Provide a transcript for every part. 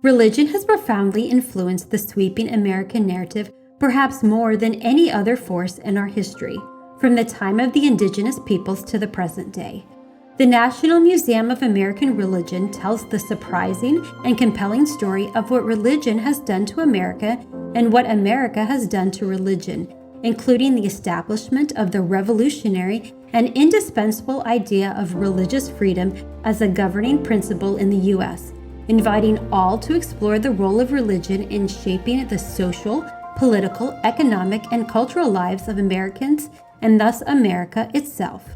Religion has profoundly influenced the sweeping American narrative, perhaps more than any other force in our history, from the time of the indigenous peoples to the present day. The National Museum of American Religion tells the surprising and compelling story of what religion has done to America and what America has done to religion, including the establishment of the revolutionary and indispensable idea of religious freedom as a governing principle in the U.S., inviting all to explore the role of religion in shaping the social, political, economic, and cultural lives of Americans, and thus America itself.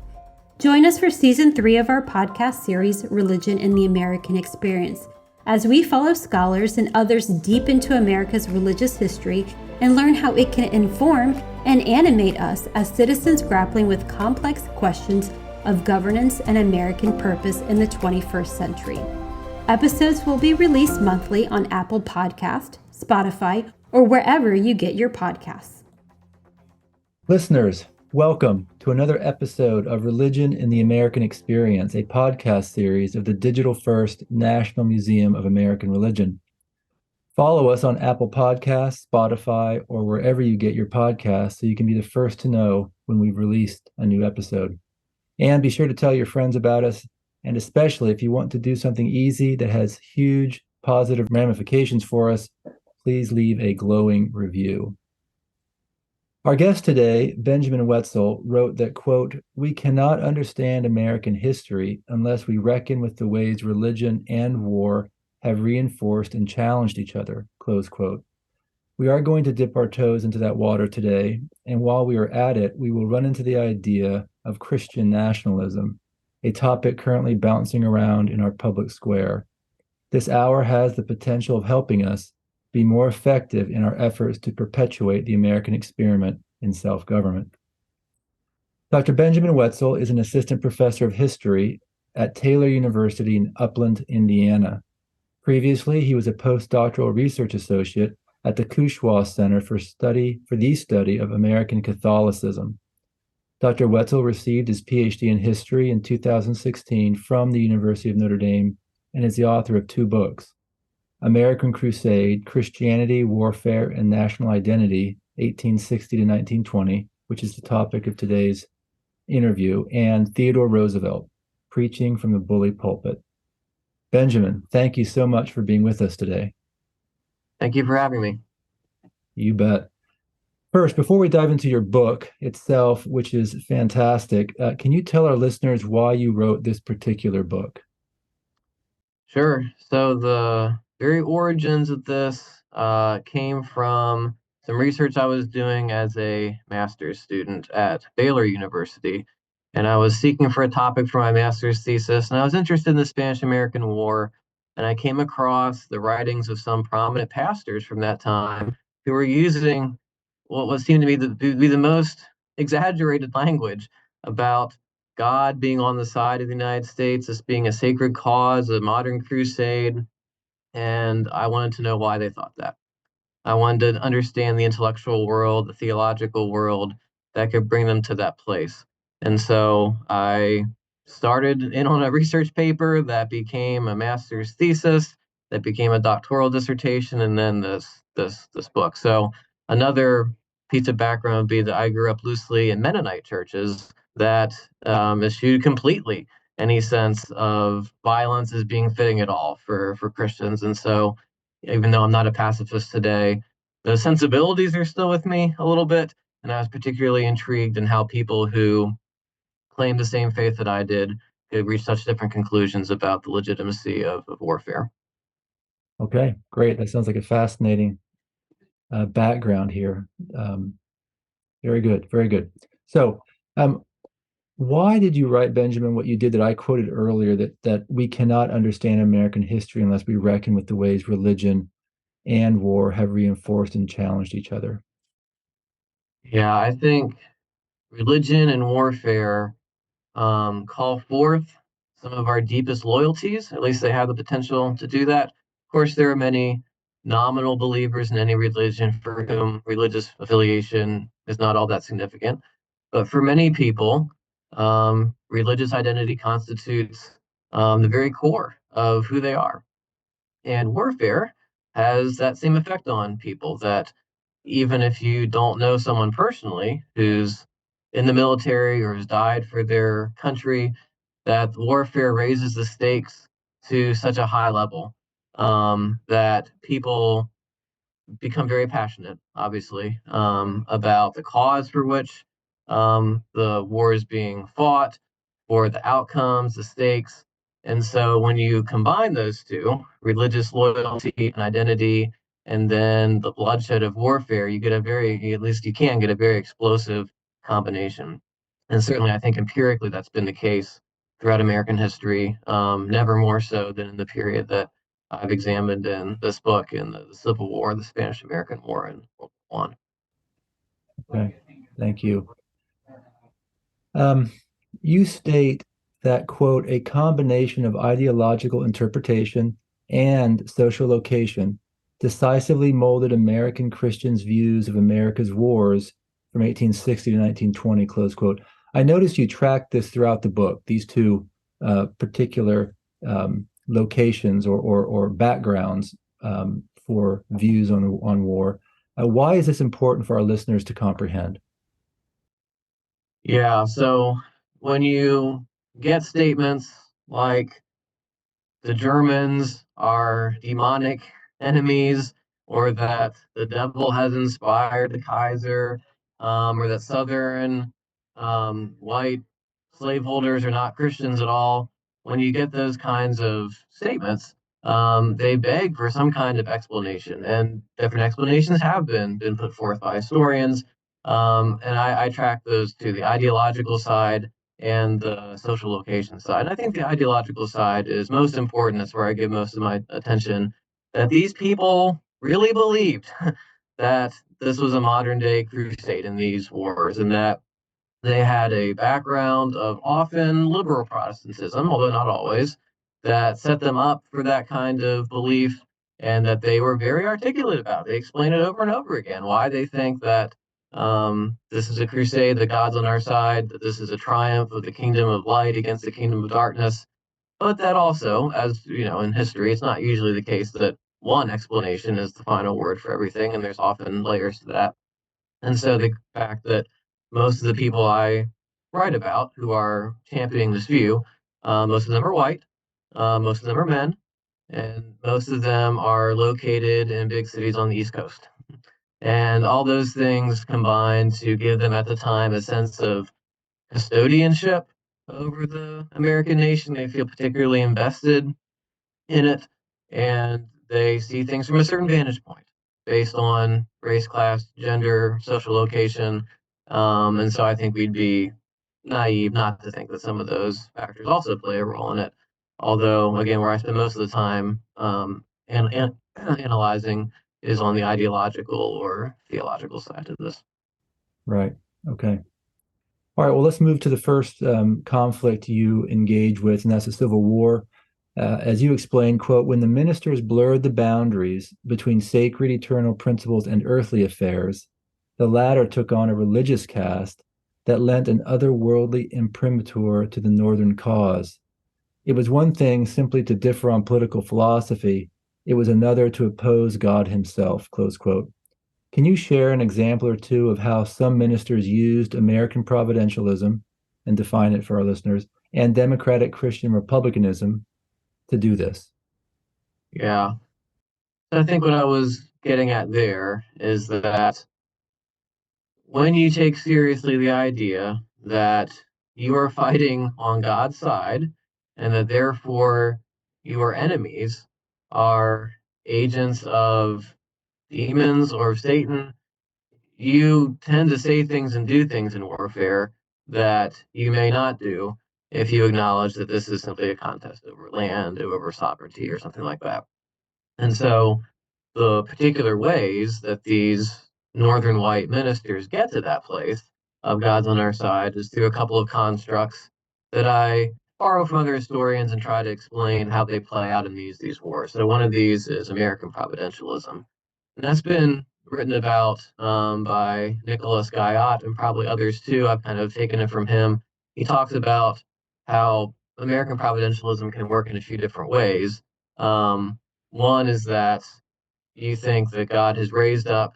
Join us for Season 3 of our podcast series, Religion in the American Experience, as we follow scholars and others deep into America's religious history and learn how it can inform and animate us as citizens grappling with complex questions of governance and American purpose in the 21st century. Episodes will be released monthly on Apple Podcast, Spotify, or wherever you get your podcasts. Listeners, welcome to another episode of Religion in the American Experience, a podcast series of the Digital First National Museum of American Religion. Follow us on Apple Podcasts, Spotify, or wherever you get your podcasts so you can be the first to know when we've released a new episode. And be sure to tell your friends about us, and especially if you want to do something easy that has huge positive ramifications for us, please leave a glowing review. Our guest today, Benjamin Wetzel, wrote that, quote, "We cannot understand American history unless we reckon with the ways religion and war have reinforced and challenged each other," close quote. We are going to dip our toes into that water today, and while we are at it, we will run into the idea of Christian nationalism, a topic currently bouncing around in our public square. This hour has the potential of helping us be more effective in our efforts to perpetuate the American experiment in self-government. Dr. Benjamin Wetzel is an assistant professor of history at Taylor University in Upland, Indiana. Previously, he was a postdoctoral research associate at the Cushwa Center for the Study of American Catholicism. Dr. Wetzel received his PhD in history in 2016 from the University of Notre Dame and is the author of two books, American Crusade, Christianity, Warfare, and National Identity, 1860 to 1920, which is the topic of today's interview, and Theodore Roosevelt, Preaching from the Bully Pulpit. Benjamin, thank you so much for being with us today. Thank you for having me. You bet. First, before we dive into your book itself, which is fantastic, can you tell our listeners why you wrote this particular book? Sure. So the very origins of this came from some research I was doing as a master's student at Baylor University. And I was seeking for a topic for my master's thesis, and I was interested in the Spanish-American War. And I came across the writings of some prominent pastors from that time who were using what seemed to me to be the most exaggerated language about God being on the side of the United States, this being a sacred cause, a modern crusade. And I wanted to know why they thought that. I wanted to understand the intellectual world, the theological world that could bring them to that place. And so I started in on a research paper that became a master's thesis, that became a doctoral dissertation, and then this book. So another piece of background would be that I grew up loosely in Mennonite churches that eschewed completely any sense of violence as being fitting at all for Christians. And so even though I'm not a pacifist today, those sensibilities are still with me a little bit. And I was particularly intrigued in how people who claim the same faith that I did could reach such different conclusions about the legitimacy of warfare. Okay, great. That sounds like a fascinating background here. Very good, very good. So why did you write, Benjamin, what you did that I quoted earlier, that we cannot understand American history unless we reckon with the ways religion and war have reinforced and challenged each other? Yeah, I think religion and warfare call forth some of our deepest loyalties. At least they have the potential to do that. Of course, there are many nominal believers in any religion for whom religious affiliation is not all that significant. But for many people, religious identity constitutes the very core of who they are. And warfare has that same effect on people, that even if you don't know someone personally who's in the military or has died for their country, that warfare raises the stakes to such a high level, that people become very passionate, obviously, about the cause for which the war is being fought, for the outcomes, the stakes. And so when you combine those two, religious loyalty and identity, and then the bloodshed of warfare, you get a very, at least you can get a very explosive combination. And certainly, I think empirically that's been the case throughout American history, never more so than in the period that I've examined in this book, in the Civil War, the Spanish American War, and World War One. Okay, thank you. Um, you state that, quote, a combination of ideological interpretation and social location decisively molded American Christians' views of America's wars from 1860 to 1920, close quote. I noticed you tracked this throughout the book, these two particular locations or backgrounds for views on war. Why is this important for our listeners to comprehend? Yeah, so when you get statements like the Germans are demonic enemies, or that the devil has inspired the Kaiser, or that Southern white slaveholders are not Christians at all. When you get those kinds of statements, they beg for some kind of explanation, and different explanations have been put forth by historians. And I track those to the ideological side and the social location side. And I think the ideological side is most important. That's where I give most of my attention. That these people really believed that this was a modern day crusade in these wars, and that they had a background of often liberal Protestantism, although not always, that set them up for that kind of belief, and that they were very articulate about. They explain it over and over again why they think that this is a crusade, the God's on our side, that this is a triumph of the kingdom of light against the kingdom of darkness. But that also, as you know, in history, it's not usually the case that one explanation is the final word for everything, and there's often layers to that. And so the fact that most of the people I write about who are championing this view, most of them are white, most of them are men, and most of them are located in big cities on the East Coast. And all those things combine to give them at the time a sense of custodianship over the American nation. They feel particularly invested in it, and they see things from a certain vantage point based on race, class, gender, social location. And so I think we'd be naive not to think that some of those factors also play a role in it. Although, again, where I spend most of the time and analyzing is on the ideological or theological side of this. Right. Okay. All right. Well, let's move to the first conflict you engage with, and that's the Civil War. As you explained, quote, when the ministers blurred the boundaries between sacred eternal principles and earthly affairs, the latter took on a religious cast that lent an otherworldly imprimatur to the Northern cause. It was one thing simply to differ on political philosophy. It was another to oppose God himself, close quote. Can you share an example or two of how some ministers used American providentialism, and define it for our listeners, and democratic Christian republicanism to do this? Yeah. I think what I was getting at there is that when you take seriously the idea that you are fighting on God's side and that therefore your enemies are agents of demons or of Satan, you tend to say things and do things in warfare that you may not do if you acknowledge that this is simply a contest over land, over sovereignty, or something like that. And so the particular ways that these northern white ministers get to that place of God's on our side is through a couple of constructs that I borrow from other historians and try to explain how they play out in these wars. So one of these is American providentialism. And that's been written about by Nicholas Guyot and probably others too. I've kind of taken it from him. He talks about how American providentialism can work in a few different ways. One is that you think that God has raised up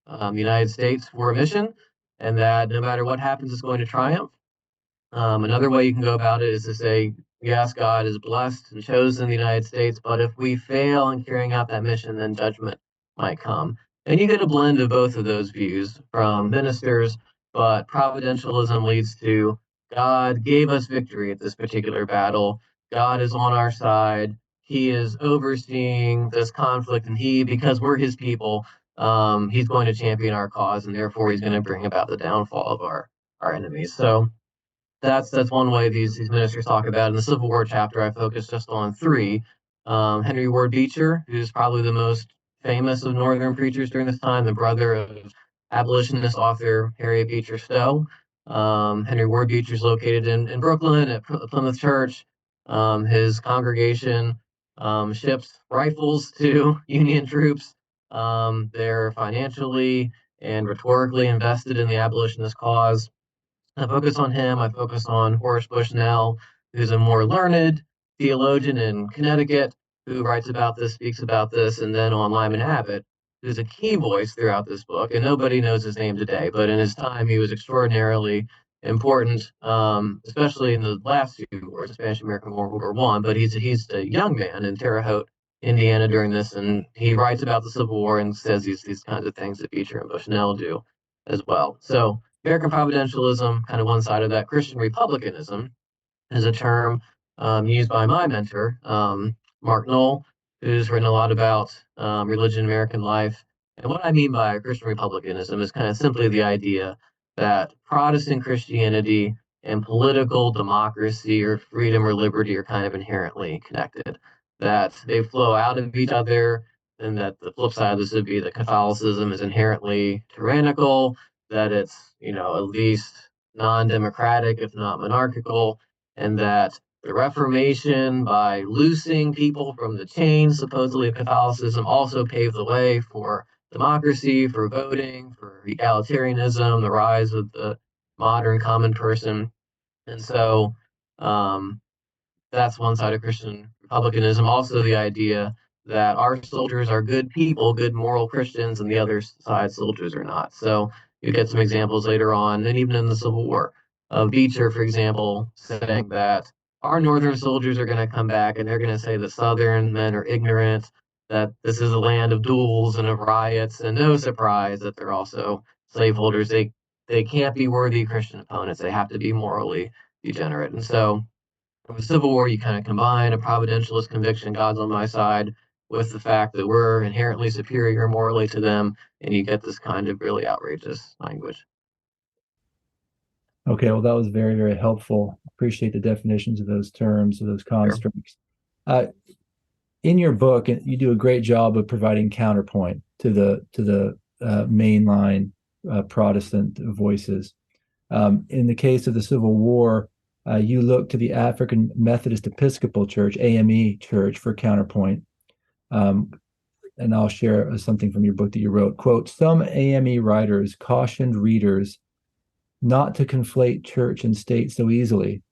the United States for a mission, and that no matter what happens, it's going to triumph. Another way you can go about it is to say, yes, God is blessed and chosen the United States, but if we fail in carrying out that mission, then judgment might come. And you get a blend of both of those views from ministers, but providentialism leads to God gave us victory at this particular battle. God is on our side. He is overseeing this conflict, and because we're his people, he's going to champion our cause, and therefore he's going to bring about the downfall of our enemies. So that's one way these ministers talk about. In the Civil War chapter, I focused just on three. Henry Ward Beecher, who's probably the most famous of Northern preachers during this time, the brother of abolitionist author Harriet Beecher Stowe. Henry Ward Beecher is located in Brooklyn at Plymouth Church. His congregation ships rifles to Union troops. They're financially and rhetorically invested in the abolitionist cause. I focus on him. I focus on Horace Bushnell, who's a more learned theologian in Connecticut who writes about this, speaks about this, and then on Lyman Abbott, who's a key voice throughout this book. And nobody knows his name today, but in his time, he was extraordinarily important, especially in the last few wars, the Spanish American War, World War One. But he's a young man in Terre Haute, Indiana during this, and he writes about the Civil War and says these kinds of things that Beecher and Bushnell do as well. So American providentialism, kind of one side of that. Christian republicanism is a term used by my mentor, Mark Knoll, who's written a lot about religion, American life. And what I mean by Christian republicanism is kind of simply the idea that Protestant Christianity and political democracy or freedom or liberty are kind of inherently connected, that they flow out of each other, and that the flip side of this would be that Catholicism is inherently tyrannical, that it's, at least non-democratic, if not monarchical, and that the Reformation, by loosing people from the chains supposedly of Catholicism, also paved the way for democracy, for voting, for egalitarianism, the rise of the modern common person. And so that's one side of Christian republicanism. Also, the idea that our soldiers are good people, good moral Christians, and the other side soldiers are not. So you get some examples later on, and even in the Civil War, of Beecher, for example, saying that our Northern soldiers are going to come back and they're going to say the Southern men are ignorant, that this is a land of duels and of riots, and no surprise that they're also slaveholders. They can't be worthy Christian opponents. They have to be morally degenerate. And so in the Civil War, you kind of combine a providentialist conviction, God's on my side, with the fact that we're inherently superior morally to them, and you get this kind of really outrageous language. Okay, well, that was very, very helpful. Appreciate the definitions of those terms, of those constructs. Sure. In your book, you do a great job of providing counterpoint to the mainline Protestant voices. In the case of the Civil War, you look to the African Methodist Episcopal Church, AME Church, for counterpoint. And I'll share something from your book that you wrote. Quote, some AME writers cautioned readers not to conflate church and state so easily,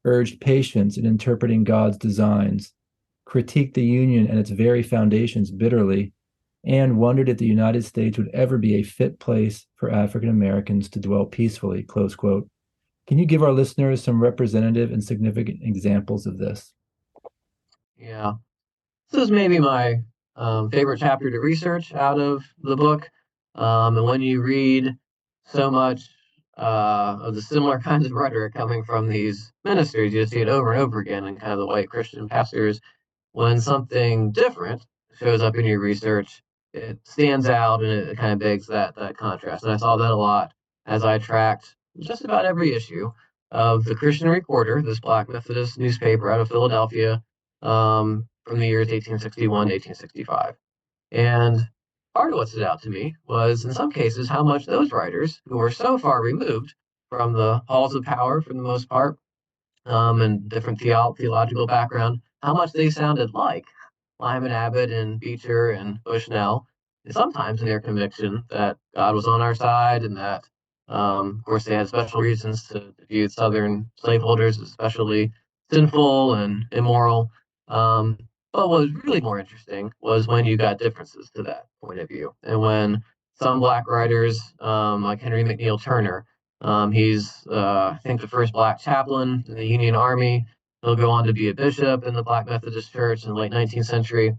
urged patience in interpreting God's designs, critiqued the Union and its very foundations bitterly, and wondered if the United States would ever be a fit place for African Americans to dwell peacefully, close quote. Can you give our listeners some representative and significant examples of this? Yeah. This is maybe my favorite chapter to research out of the book. And when you read so much of the similar kinds of rhetoric coming from these ministers, you see it over and over again in kind of the white Christian pastors. When something different shows up in your research, it stands out and it kind of begs that contrast. And I saw that a lot as I tracked just about every issue of the Christian Recorder, this Black Methodist newspaper out of Philadelphia, from the years 1861 to 1865. And part of what stood out to me was, in some cases, how much those writers, who were so far removed from the halls of power for the most part, and different theological background, how much they sounded like Lyman Abbott and Beecher and Bushnell, and sometimes in their conviction that God was on our side, and that, of course, they had special reasons to view Southern slaveholders as especially sinful and immoral. But But what was really more interesting was when you got differences to that point of view, and when some Black writers, like Henry McNeill Turner, he's I think the first Black chaplain in the Union Army. He'll go on to be a bishop in the Black Methodist Church in the late 19th century,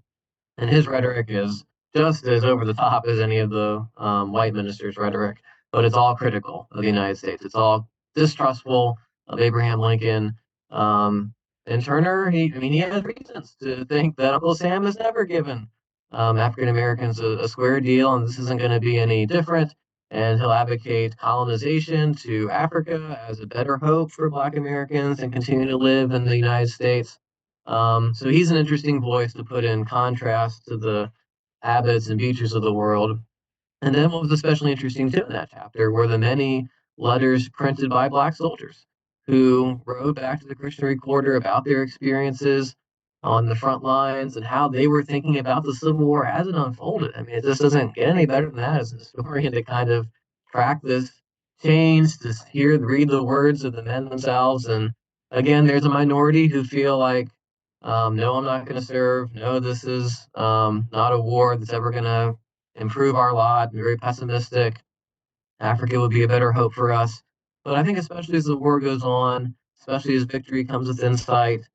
and his rhetoric is just as over the top as any of the white ministers' rhetoric, but it's all critical of the United States. It's all distrustful of Abraham Lincoln. Um, and Turner, he has reasons to think that Uncle Sam has never given African Americans a square deal, and this isn't going to be any different. And he'll advocate colonization to Africa as a better hope for Black Americans and continue to live in the United States. So he's an interesting voice to put in contrast to the Abbotts and Beechers of the world. And then what was especially interesting too in that chapter were the many letters printed by Black soldiers who wrote back to the Christian Recorder about their experiences on the front lines and how they were thinking about the Civil War as it unfolded. I mean, it just doesn't get any better than that as a historian to kind of track this change, to read the words of the men themselves. And again, there's a minority who feel like, no, I'm not going to serve. No, this is not a war that's ever going to improve our lot. Very pessimistic. Africa would be a better hope for us. But I think especially as the war goes on, especially as victory comes within sight,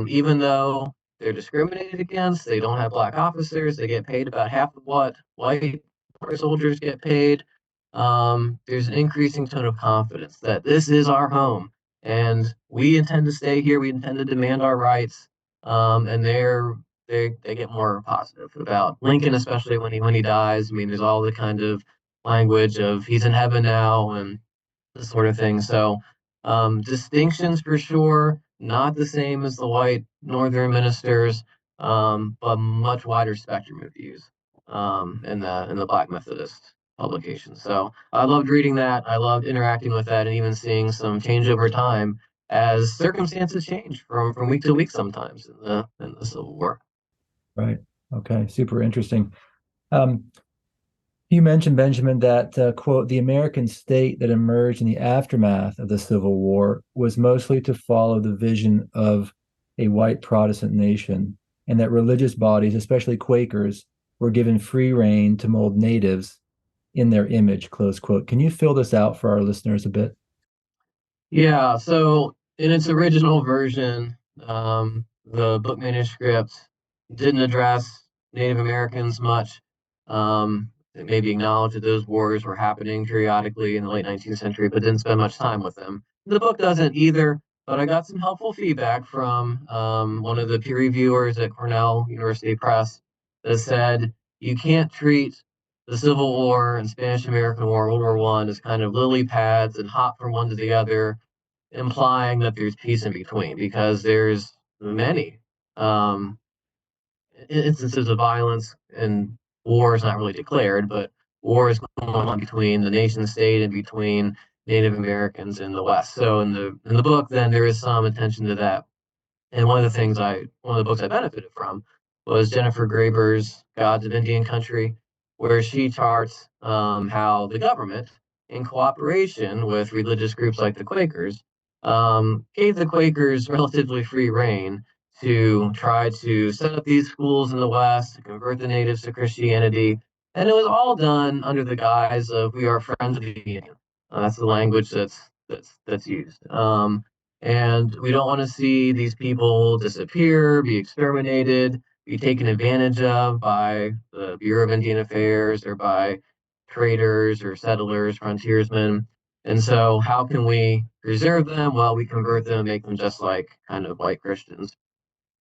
even though they're discriminated against, they don't have Black officers, they get paid about half of what white soldiers get paid. There's an increasing tone of confidence that this is our home and we intend to stay here. We intend to demand our rights. And they get more positive about Lincoln, especially when he dies. I mean, there's all the kind of language of he's in heaven now and this sort of thing. So distinctions for sure, not the same as the white northern ministers, but much wider spectrum of views in the Black Methodist publications. So I loved reading that. I loved interacting with that and even seeing some change over time as circumstances change from week to week sometimes in the Civil War. Right. Okay. Super interesting. Um, You mentioned, Benjamin, that, quote, the American state that emerged in the aftermath of the Civil War was mostly to follow the vision of a white Protestant nation, and that religious bodies, especially Quakers, were given free rein to mold natives in their image, close quote. Can you fill this out for our listeners a bit? Yeah, so in its original version, the book manuscript didn't address Native Americans much. It maybe acknowledged that those wars were happening periodically in the late 19th century, but didn't spend much time with them. The book doesn't either, but I got some helpful feedback from one of the peer reviewers at Cornell University Press that said you can't treat the Civil War and Spanish American War, World War One, as kind of lily pads and hop from one to the other, implying that there's peace in between, because there's many um, instances of violence, and war is not really declared, but war is going on between the nation state and between Native Americans in the West. So in the book, then there is some attention to that. And one of the books I benefited from was Jennifer Graber's Gods of Indian Country, where she charts how the government, in cooperation with religious groups like the Quakers, gave the Quakers relatively free rein to try to set up these schools in the West, to convert the natives to Christianity. And it was all done under the guise of we are friends of the Indian. That's the language that's used. And we don't want to see these people disappear, be exterminated, be taken advantage of by the Bureau of Indian Affairs or by traders or settlers, frontiersmen. And so, how can we preserve them? Well, we convert them, make them just like kind of white Christians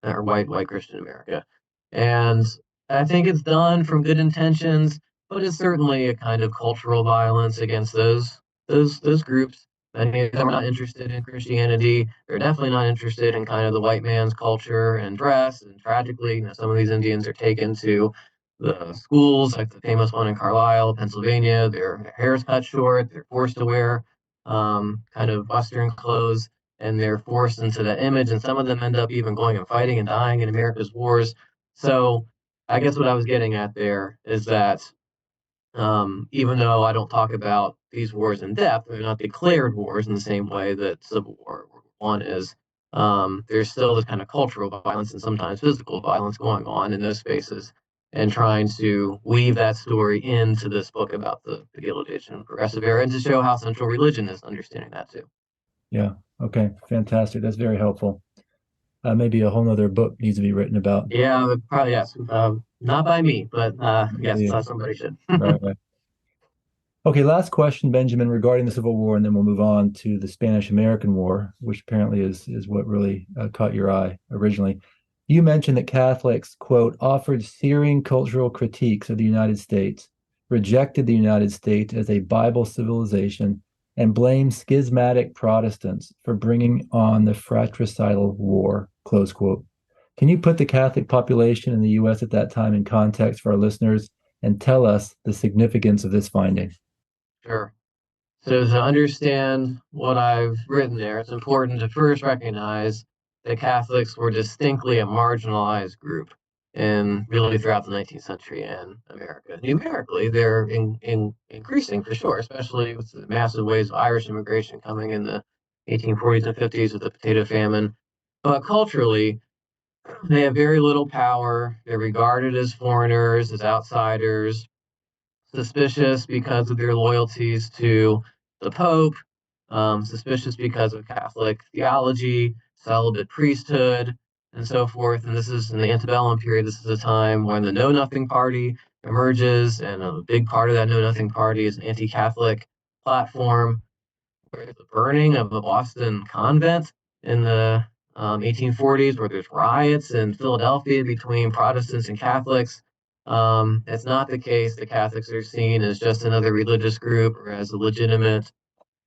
or white Christian America. And I think it's done from good intentions, but it's certainly a kind of cultural violence against those groups. Many of them are not interested in Christianity. They're definitely not interested in kind of the white man's culture and dress. And tragically, some of these Indians are taken to the schools, like the famous one in Carlisle, Pennsylvania. Their hair is cut short. They're forced to wear kind of Western clothes, and they're forced into that image. And some of them end up even going and fighting and dying in America's wars. So I guess what I was getting at there is that even though I don't talk about these wars in depth, they're not declared wars in the same way that Civil War One is. there's still this kind of cultural violence and sometimes physical violence going on in those spaces, and trying to weave that story into this book about the Gilded Age and Progressive Era, and to show how central religion is understanding that too. Yeah. Okay. Fantastic. That's very helpful. Maybe a whole nother book needs to be written about. Yeah, probably yes. Not by me, but yes, Yeah. somebody should. Right, right. Okay, last question, Benjamin, regarding the Civil War, and then we'll move on to the Spanish-American War, which apparently is what really caught your eye originally. You mentioned that Catholics, quote, offered searing cultural critiques of the United States, rejected the United States as a Bible civilization, and blamed schismatic Protestants for bringing on the fratricidal war, close quote. Can you put the Catholic population in the U.S. at that time in context for our listeners and tell us the significance of this finding? Sure. So to understand what I've written there, it's important to first recognize that Catholics were distinctly a marginalized group in really throughout the 19th century in America. Numerically, they're increasing for sure, especially with the massive waves of Irish immigration coming in the 1840s and 50s with the potato famine. But culturally, they have very little power. They're regarded as foreigners, as outsiders, suspicious because of their loyalties to the Pope, suspicious because of Catholic theology, celibate priesthood, and so forth. And this is in the antebellum period. This is a time when the Know Nothing Party emerges, and a big part of that Know Nothing Party is an anti-Catholic platform. There's the burning of a Boston convent in the 1840s, where there's riots in Philadelphia between Protestants and Catholics. It's not the case that Catholics are seen as just another religious group or as a legitimate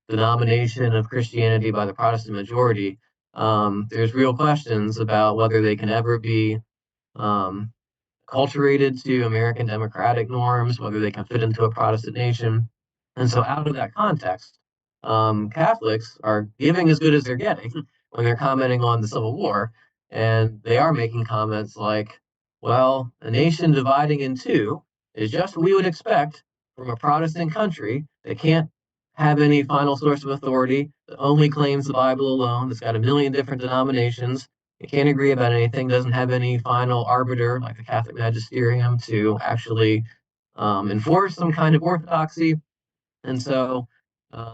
denomination of Christianity by the Protestant majority. There's real questions about whether they can ever be um, acculturated to American democratic norms, whether they can fit into a Protestant nation. And so, out of that context, Catholics are giving as good as they're getting when they're commenting on the Civil War. And they are making comments like, well, a nation dividing in two is just what we would expect from a Protestant country that can't have any final source of authority, that only claims the Bible alone, that's got a million different denominations, it can't agree about anything, doesn't have any final arbiter like the Catholic magisterium to actually enforce some kind of orthodoxy. And so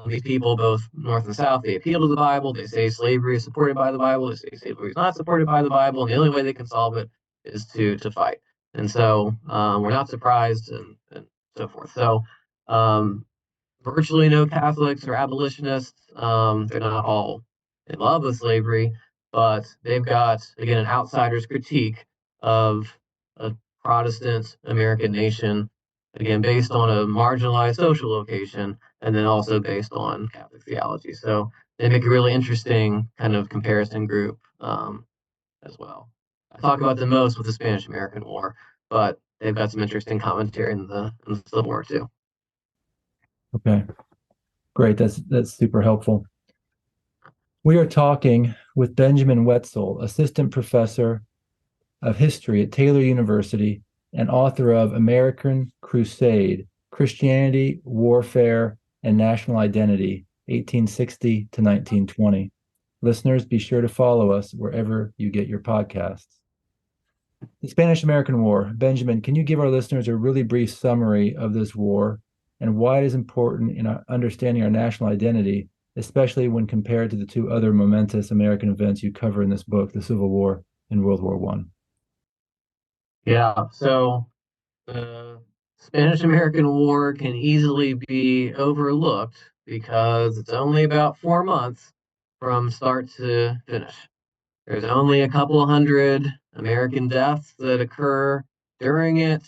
these people, both North and South, they appeal to the Bible. They say slavery is supported by the Bible. They say slavery is not supported by the Bible. And the only way they can solve it is to fight. And so we're not surprised and so forth. So virtually no Catholics or abolitionists. They're not all in love with slavery, but they've got, again, an outsider's critique of a Protestant American nation, again, based on a marginalized social location, and then also based on Catholic theology. So they make a really interesting kind of comparison group as well. I talk about them most with the Spanish American War, but they've got some interesting commentary in the Civil War too. Okay, great. That's super helpful. We are talking with Benjamin Wetzel, assistant professor of history at Taylor University and author of American Crusade, Christianity, Warfare, and National Identity, 1860 to 1920. Listeners, be sure to follow us wherever you get your podcasts. The Spanish-American War. Benjamin, can you give our listeners a really brief summary of this war and why it is important in understanding our national identity, especially when compared to the two other momentous American events you cover in this book, the Civil War and World War I? Yeah, so the Spanish-American War can easily be overlooked because it's only about 4 months from start to finish. There's only a couple of hundred American deaths that occur during it.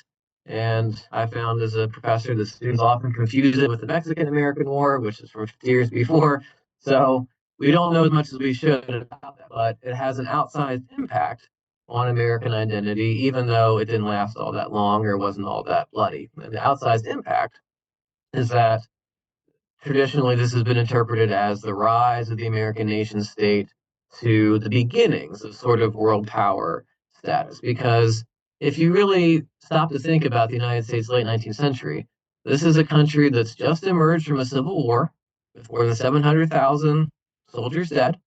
And I found as a professor that students often confuse it with the Mexican-American War, which is from 50 years before. So we don't know as much as we should about that, but it has an outsized impact on American identity, even though it didn't last all that long or wasn't all that bloody. And the outsized impact is that traditionally this has been interpreted as the rise of the American nation state to the beginnings of sort of world power status. Because if you really stop to think about the United States late 19th century, this is a country that's just emerged from a civil war with more than 700,000 soldiers dead.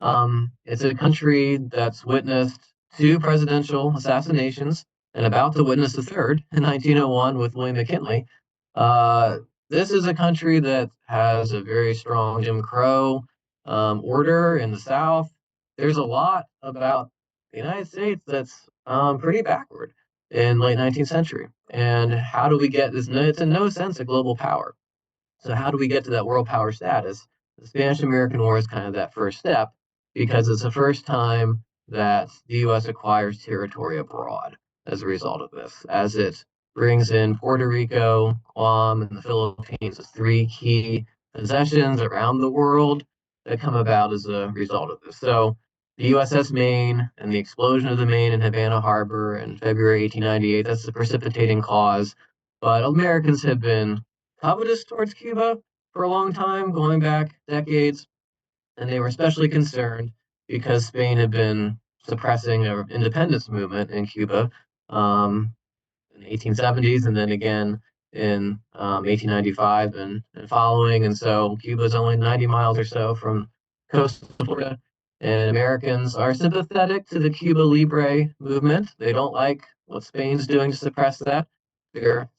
It's a country that's witnessed two presidential assassinations and about to witness a third in 1901 with William McKinley. Uh, this is a country that has a very strong Jim Crow order in the South. There's a lot about the United States that's pretty backward in late 19th century. And how do we get this? It's in no sense a global power. So how do we get to that world power status? The Spanish-American War is kind of that first step because it's the first time that the U.S. acquires territory abroad as a result of this, as it brings in Puerto Rico, Guam, and the Philippines as three key possessions around the world that come about as a result of this. So the USS Maine and the explosion of the Maine in Havana Harbor in February 1898, that's the precipitating cause. But Americans have been covetous towards Cuba for a long time, going back decades, and they were especially concerned because Spain had been suppressing an independence movement in Cuba in the 1870s and then again in 1895 and following. And so Cuba is only 90 miles or so from coastal Florida. And Americans are sympathetic to the Cuba Libre movement. They don't like what Spain's doing to suppress that.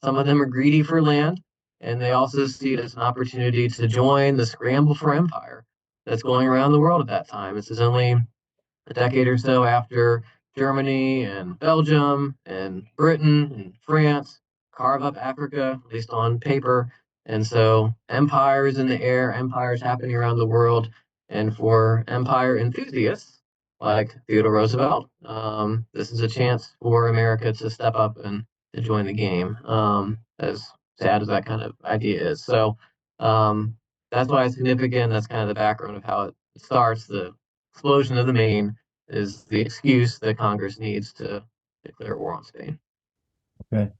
Some of them are greedy for land, and they also see it as an opportunity to join the scramble for empire that's going around the world at that time. This is only a decade or so after Germany and Belgium and Britain and France carve up Africa, at least on paper. And so empires in the air, empires happening around the world. And for empire enthusiasts like Theodore Roosevelt, this is a chance for America to step up and to join the game, as sad as that kind of idea is. So that's why it's significant. That's kind of the background of how it starts. The explosion of the Maine is the excuse that Congress needs to declare war on Spain. Okay.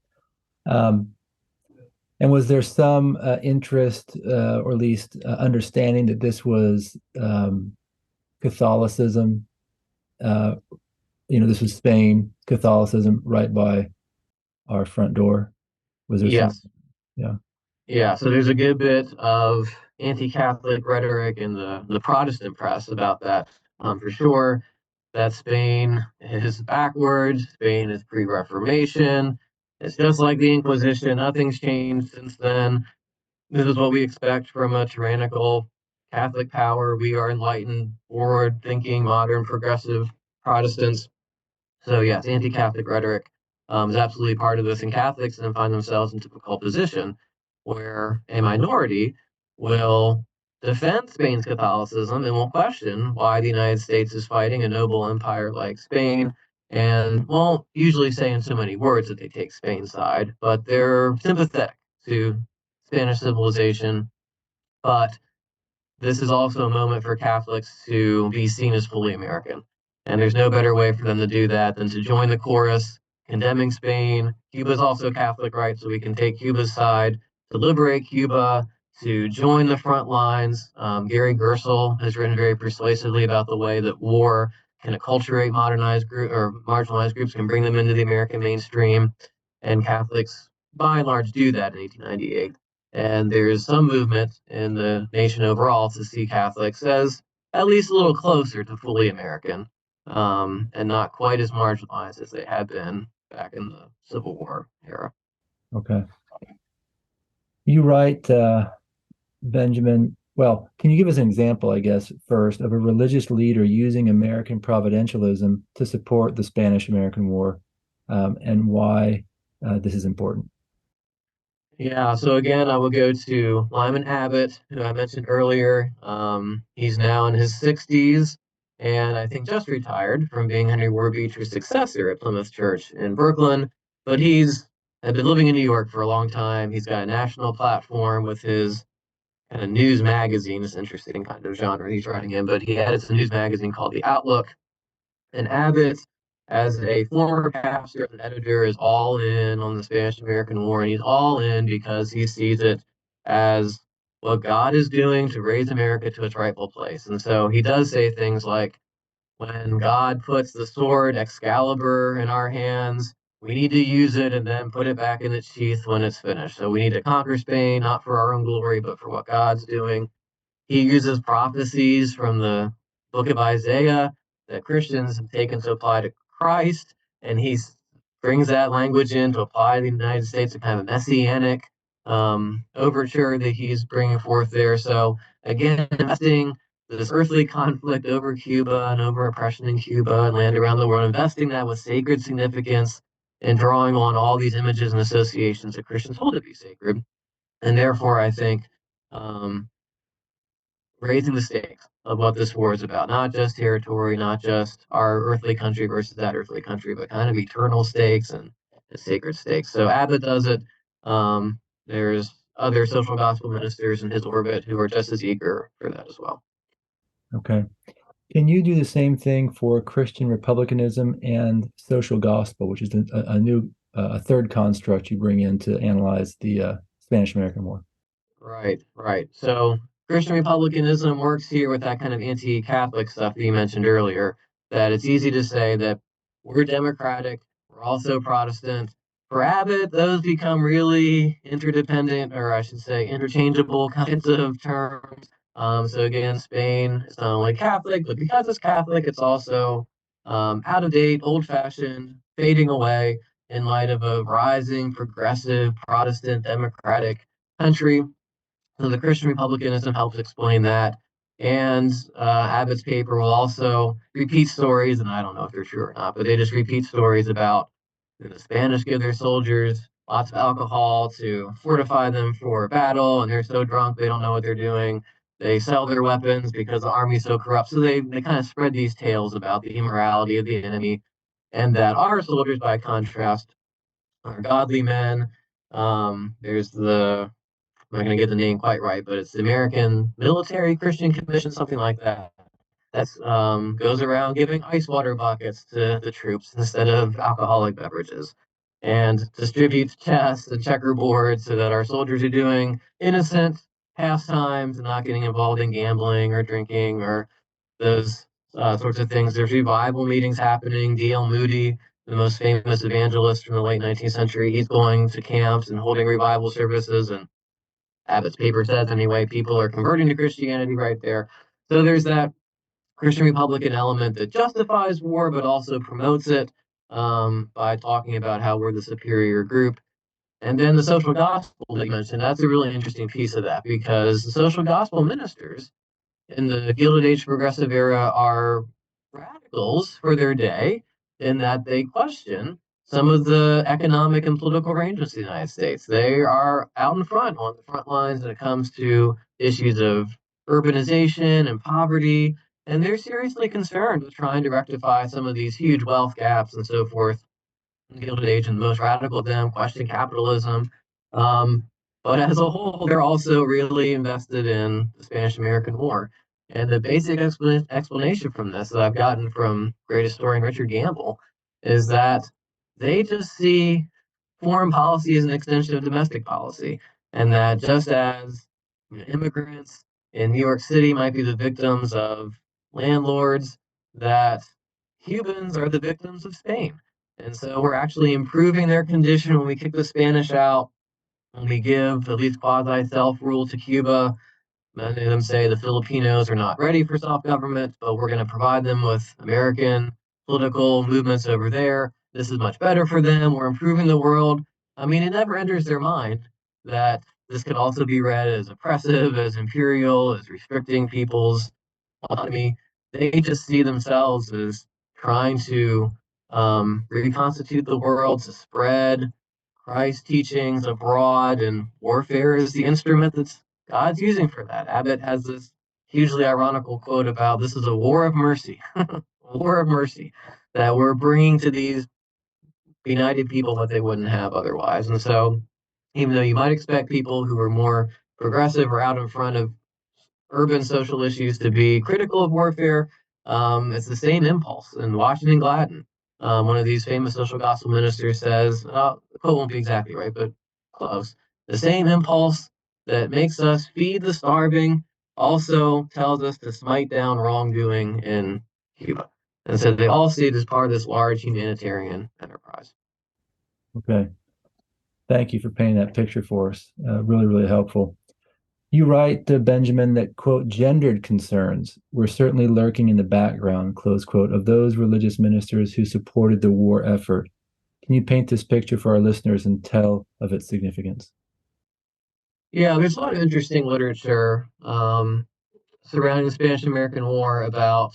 And was there some interest or at least understanding that this was Catholicism? This was Spain, Catholicism right by our front door. Was there Yes. some? Yeah. Yeah, so there's a good bit of anti-Catholic rhetoric in the Protestant press about that, for sure. That Spain is backwards, Spain is pre-Reformation. It's just like the Inquisition. Nothing's changed since then. This is what we expect from a tyrannical Catholic power. We are enlightened, forward-thinking, modern, progressive Protestants. So yes, anti-Catholic rhetoric is absolutely part of this, and Catholics then find themselves in a difficult position where a minority will defend Spain's Catholicism and will question why the United States is fighting a noble empire like Spain, and won't usually say in so many words that they take Spain's side, but they're sympathetic to Spanish civilization. But this is also a moment for Catholics to be seen as fully American. And there's no better way for them to do that than to join the chorus condemning Spain. Cuba is also Catholic, right? So we can take Cuba's side to liberate Cuba, to join the front lines. Gary Gersel has written very persuasively about the way that war can acculturate modernized group or marginalized groups, can bring them into the American mainstream. And Catholics, by and large, do that in 1898. And there's some movement in the nation overall to see Catholics as at least a little closer to fully American, and not quite as marginalized as they had been back in the Civil War era. Okay. You write, Benjamin, well, can you give us an example, I guess, first, of a religious leader using American providentialism to support the Spanish-American War, and why this is important? Yeah, so again, I will go to Lyman Abbott, who I mentioned earlier. He's now in his 60s, and I think just retired from being Henry Ward Beecher's successor at Plymouth Church in Brooklyn. But he's had been living in New York for a long time. He's got a national platform with his kind of news magazine. It's interesting kind of genre he's writing in, but he edits a news magazine called The Outlook. And Abbott, as a former pastor and editor, is all in on the Spanish American War, and he's all in because he sees it as what God is doing to raise America to its rightful place. And so he does say things like, when God puts the sword Excalibur in our hands, we need to use it and then put it back in its sheath when it's finished. So we need to conquer Spain, not for our own glory, but for what God's doing. He uses prophecies from the book of Isaiah that Christians have taken to apply to Christ, and he brings that language in to apply to the United States, a kind of messianic overture that he's bringing forth there. So again, investing this earthly conflict over Cuba and over oppression in Cuba and land around the world, investing that with sacred significance and drawing on all these images and associations that Christians hold to be sacred. And therefore, I think um, raising the stakes of what this war is about, not just territory, not just our earthly country versus that earthly country, but kind of eternal stakes and sacred stakes. So Abbott does it. There's other social gospel ministers in his orbit who are just as eager for that as well. Okay. Can you do the same thing for Christian republicanism and social gospel, which is a new, a third construct you bring in to analyze the Spanish-American War? Right, right. So Christian republicanism works here with that kind of anti-Catholic stuff that you mentioned earlier, that it's easy to say that we're democratic, we're also Protestant. For Abbott, those become really interdependent, or I should say interchangeable kinds of terms. So again, Spain is not only Catholic, but because it's Catholic, it's also out of date, old-fashioned, fading away in light of a rising, progressive, Protestant, democratic country. So the Christian republicanism helps explain that. And Abbott's paper will also repeat stories, and I don't know if they're true or not, but they just repeat stories about the Spanish give their soldiers lots of alcohol to fortify them for battle, and they're so drunk they don't know what they're doing. They sell their weapons because the army's so corrupt. So they kind of spread these tales about the immorality of the enemy, and that our soldiers, by contrast, are godly men. There's the I'm not going to get the name quite right, but it's the American Military Christian Commission, something like that. That's goes around giving ice water buckets to the troops instead of alcoholic beverages, and distributes chess and checkerboard so that our soldiers are doing innocent pastimes and not getting involved in gambling or drinking or those sorts of things. There's revival meetings happening. D.L. Moody, the most famous evangelist from the late 19th century, he's going to camps and holding revival services, and Abbott's paper says anyway, people are converting to Christianity right there. So there's that Christian Republican element that justifies war, but also promotes it by talking about how we're the superior group. And then the social gospel that you mentioned, that's a really interesting piece of that because the social gospel ministers in the Gilded Age progressive era are radicals for their day in that they question some of the economic and political arrangements of the United States. They are out in front on the front lines when it comes to issues of urbanization and poverty, and they're seriously concerned with trying to rectify some of these huge wealth gaps and so forth. The Gilded Age and the most radical of them question capitalism. Um, but as a whole, they're also really invested in the Spanish American War. And the basic explanation from this that I've gotten from great historian Richard Gamble is that they just see foreign policy as an extension of domestic policy. And that just as immigrants in New York City might be the victims of landlords, that Cubans are the victims of Spain. And so we're actually improving their condition when we kick the Spanish out, when we give at least quasi self rule to Cuba. Many of them say the Filipinos are not ready for self government, but we're going to provide them with American political movements over there. This is much better for them. We're improving the world. I mean, it never enters their mind that this could also be read as oppressive, as imperial, as restricting people's autonomy. They just see themselves as trying to reconstitute the world, to spread Christ's teachings abroad, and warfare is the instrument that's God's using for that. Abbott has this hugely ironical quote about this is a war of mercy, a war of mercy that we're bringing to these united people that they wouldn't have otherwise. And so, even though you might expect people who are more progressive or out in front of urban social issues to be critical of warfare, it's the same impulse. And Washington Gladden, one of these famous social gospel ministers, says, the quote won't be exactly right, but close. The same impulse that makes us feed the starving also tells us to smite down wrongdoing in Cuba. And so they all see it as part of this large humanitarian enterprise. Okay. Thank you for painting that picture for us. Really, really helpful. You write, Benjamin, that, quote, gendered concerns were certainly lurking in the background, close quote, of those religious ministers who supported the war effort. Can you paint this picture for our listeners and tell of its significance? Yeah, there's a lot of interesting literature surrounding the Spanish American War about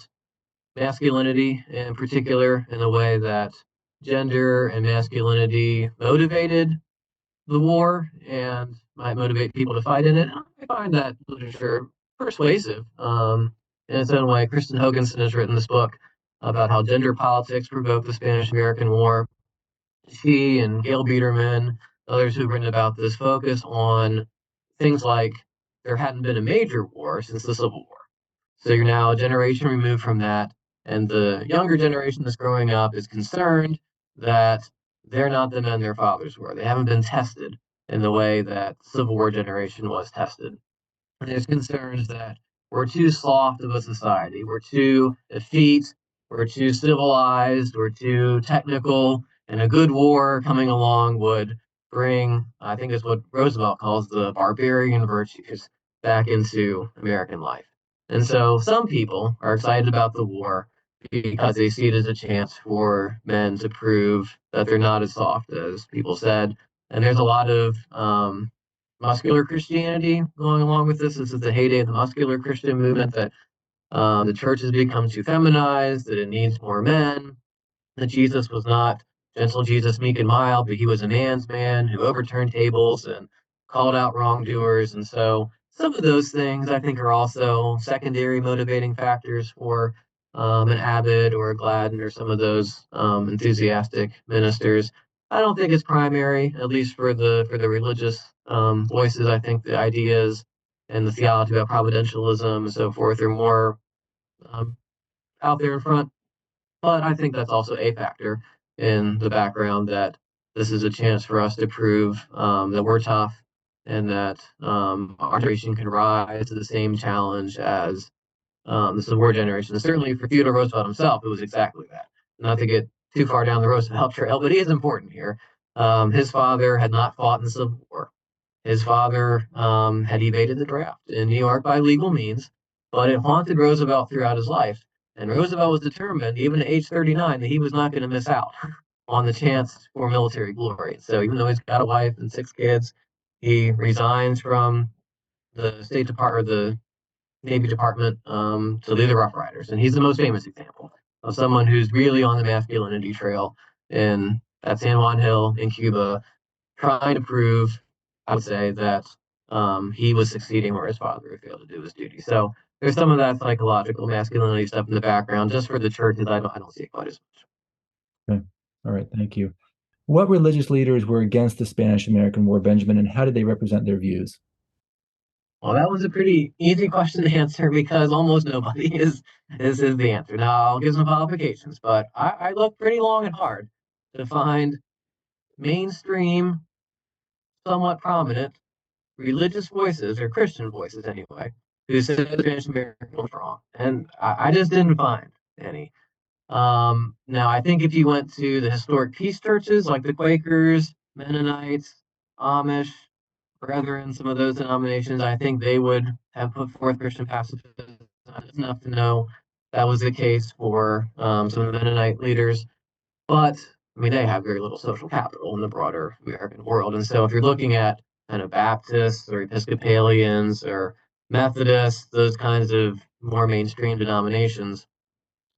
masculinity in particular, in a way that gender and masculinity motivated the war and might motivate people to fight in it. I find that literature persuasive in its own way. Kristen Hoganson has written this book about how gender politics provoked the Spanish American War. She and Gail Biederman, others who've written about this, focus on things like there hadn't been a major war since the Civil War. So you're now a generation removed from that, and the younger generation that's growing up is concerned that they're not the men their fathers were. They haven't been tested in the way that Civil War generation was tested. And there's concerns that we're too soft of a society, we're too effete, we're too civilized, we're too technical, and a good war coming along would bring, I think it's what Roosevelt calls the barbarian virtues, back into American life. And so some people are excited about the war because they see it as a chance for men to prove that they're not as soft as people said. And there's a lot of muscular Christianity going along with this. This is the heyday of the muscular Christian movement, that the church has become too feminized, that it needs more men, that Jesus was not gentle Jesus, meek and mild, but he was a man's man who overturned tables and called out wrongdoers. And so some of those things I think are also secondary motivating factors for an Abbott or a Gladden or some of those enthusiastic ministers. I don't think it's primary, at least for the religious voices. I think the ideas and the theology about providentialism and so forth are more um, out there in front. But I think that's also a factor in the background, that this is a chance for us to prove that we're tough and that our generation can rise to the same challenge as the Civil War generation. And certainly for Theodore Roosevelt himself, it was exactly that. Not to get too far down the Roosevelt trail, but he is important here. His father had not fought in the Civil War. His father had evaded the draft in New York by legal means, but it haunted Roosevelt throughout his life. And Roosevelt was determined, even at age 39, that he was not going to miss out on the chance for military glory. So even though he's got a wife and 6 kids, he resigns from the State Department, or the Navy Department, to lead the Rough Riders. And he's the most famous example of someone who's really on the masculinity trail in at San Juan Hill in Cuba, trying to prove, I would say, that he was succeeding where his father had failed to do his duty. So there's some of that psychological masculinity stuff in the background. Just for the churches, I don't see it quite as much. Okay. All right. Thank you. What religious leaders were against the Spanish American War, Benjamin, and how did they represent their views? Well, that was a pretty easy question to answer because almost nobody is the answer. Now I'll give some qualifications, but I looked pretty long and hard to find mainstream, somewhat prominent religious voices, or Christian voices anyway, who said the Spanish American was wrong, and I just didn't find any. Now I think if you went to the historic peace churches like the Quakers, Mennonites, Amish, Brethren, some of those denominations, I think they would have put forth Christian pacifism enough to know that was the case for some of the Mennonite leaders. But I mean, they have very little social capital in the broader American world. And so if you're looking at kind of Baptists or Episcopalians or Methodists, those kinds of more mainstream denominations,